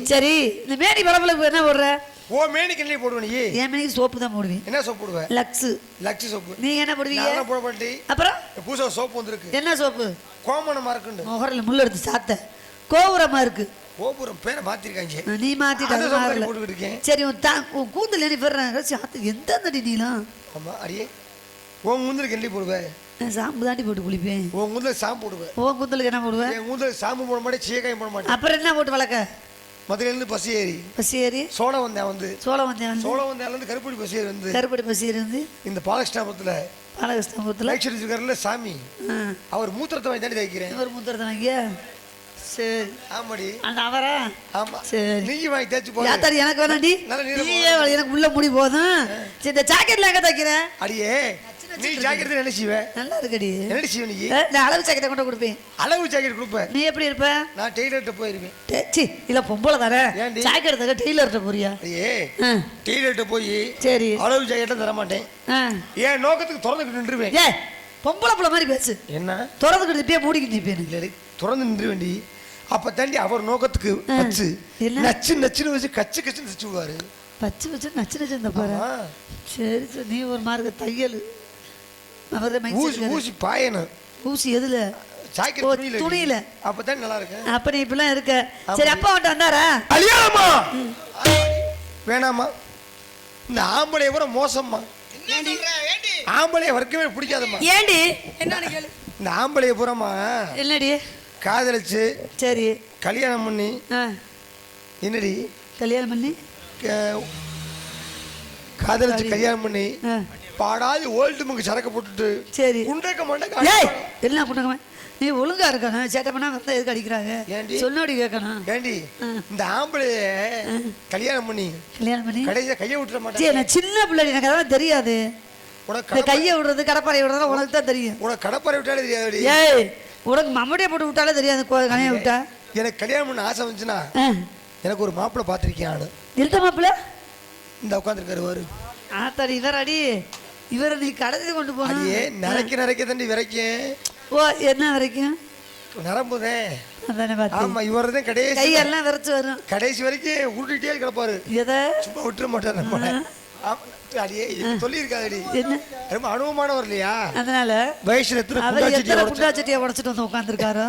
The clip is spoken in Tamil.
சரி இந்த மேனி பளபளப்பு என்ன போடுற? ஓ மேனிக்கு என்ன போடுவ நீ? என் மேனிக்கு சோப்பு தான் போடுவேன். என்ன சோப்பு போடுவ? லக்ஸ். Lux soap. நீங்க என்ன போடுவீங்க? நான் போட மாட்டேன். அப்புறம் புதுசா சோப்பு வந்திருக்கு. என்ன சோப்பு? கோமணமா இருக்குண்டு. முகரல முள்ள எடுத்து சாத்த கோபுரமா இருக்கு. கோபுரம் பேரை மாத்திருக்காங்க. நீ மாத்திட்ட போட்டுக்கிட்டு இருக்கேன். சரி உன் கூந்தல் என்ன போடுறாங்க? சாத்து எந்த தடி நீலாம்? ஆமா அடியே. உன் கூந்தலுக்கு என்ன போடுவ? சாம்பு தாண்டி போட்டு குளிப்பேன். உன் கூந்தலுக்கு சாம்பு போடுவேன். உன் கூந்தலுக்கு என்ன போடுவேன்? என் கூந்தலுக்கு சாம்பு போட மாட்டேன், சீக்காயும் போட மாட்டேன். அப்புறம் என்ன போட்டு வளர்க்க? மதுரையிலேருந்து பசி ஏறி சோழ வந்தேன் வந்து கருப்படி பசி ஏறி வந்து கருப்படி பசி ஏறி வந்து இந்த பாலகிருஷ்ணபுரத்தில் லைக்ஷரிச்சுக்காரில் சாமி அவர் மூத்திரத்தை வாங்கி தாண்டி தைக்கிறேன். இவர் மூத்திரத்தை வாங்கிய சரி ஆமாடி அந்த அவரா ஆமா சரி நீங்க வாங்கி தைச்சு போய் யாத்தாடி எனக்கு வேணாண்டி எனக்கு உள்ள முடி போதும். சரி இந்த ஜாக்கெட்ல எங்க தைக்கிற? அடியே நீ ஜாக்கெட் நினைச்சுவ நல்லா இருக்கடி. என்னடி செய்வ நீ? நான் அளவு ஜாக்கெட்டை கொண்டு கொடுப்பேன். அளவு ஜாக்கெட் கொடுப்பேன். நீ எப்படி இருப்ப? நான் டெய்லர்கிட்ட போயிருவேன். சி இல்ல பொம்பளை தானே ஜாக்கெட் தர டெய்லர்கிட்ட போறியா? ஐயே டெய்லர்கிட்ட போய் சரி அளவு ஜாக்கெட்டை தர மாட்டேன். ஏன் நோக்கத்துக்கு திறந்துக்கிட்டு நின்றுவேன். ஏ பொம்பளை பிள்ளை மாதிரி பேசு. என்ன திறந்துக்கிட்டு இப்பயே மூடிக்கிட்டு நிற்பேன். இல்லை திறந்து நின்று வேண்டி அப்ப தாண்டி அவர் நோக்கத்துக்கு வச்சு நச்சு நச்சுன்னு வச்சு கச்சு கச்சுன்னு வச்சு விடுவாரு. பச்சு வச்சு நச்சு நச்சு இந்த பாரு. சரி சரி நீ ஒரு மார்க்க தையல் ஊசி பாயணும். ஊசி எதுல? துணியில. அப்பதான் நல்லா இருக்கு. அப்ப நீ இப்பெல்லாம் இருக்க. சரி அப்பா வந்துட்டு வந்தாரா? கல்யாணமா வேணாமா? இந்த ஆம்பளை கூட மோசம்மா. ஆம்பளைய வர்க்கமே பிடிக்காதம்மா. ஏண்டி என்னன்னு கேளு. இந்த ஆம்பளைய பூராமா என்னடி காதலிச்சு சரி கல்யாணம் பண்ணி என்னடி கல்யாணம் பண்ணி காதலிச்சு கல்யாணம் பண்ணி பாடாது ஓல்டு முங்க சரக்கு போட்டுட்டு சரி உண்டக்க மாட்டேங்க எல்லாம் பண்ணுங்க. நீ ஒழுங்கா இருக்கணும். சேட்டை பண்ணா வந்து எதுக்கு அடிக்கிறாங்க? சொன்னோடி கேட்கணும். ஏண்டி இந்த ஆம்பளை கல்யாணம் பண்ணி கடைசியா கையை விட்டுற மாட்டேன். நான் சின்ன பிள்ளை எனக்கு அதெல்லாம் தெரியாது. உனக்கு கையை விடுறது கடப்பாறை விடுறது உனக்கு தான் தெரியும். உனக்கு கடப்பாறை விட்டாலே தெரியாது. ஏய் உனக்கு மம்மடியை போட்டு விட்டாலே தெரியாது. கனையை விட்டா எனக்கு கல்யாணம் பண்ண ஆசை வந்துச்சுன்னா எனக்கு ஒரு மாப்பிள்ளை பார்த்துருக்கேன். இருந்த மாப்பிள்ள இந்த உட்காந்துருக்காரு ஆத்தாடி இவர் அடி இவரை நீ கடைசி கொண்டு போனியே நிறைக்க தண்டி வரைக்கும். ஓ என்ன வரைக்கும்? நரம்புதேன். ஆமா இவரதான் கடைசி கையெல்லாம் விரைச்சு வரும். கடைசி வரைக்கும் உருட்டிட்டே கிடப்பாரு. எதை சும்மா விட்டுற மாட்டாரு. அடியே சொல்லி இருக்காதடி. என்ன ரொம்ப அனுபவமானவர் இல்லையா? அதனால வயசுல குண்டாச்சட்டியை உடச்சிட்டு வந்து உட்காந்துருக்காரு.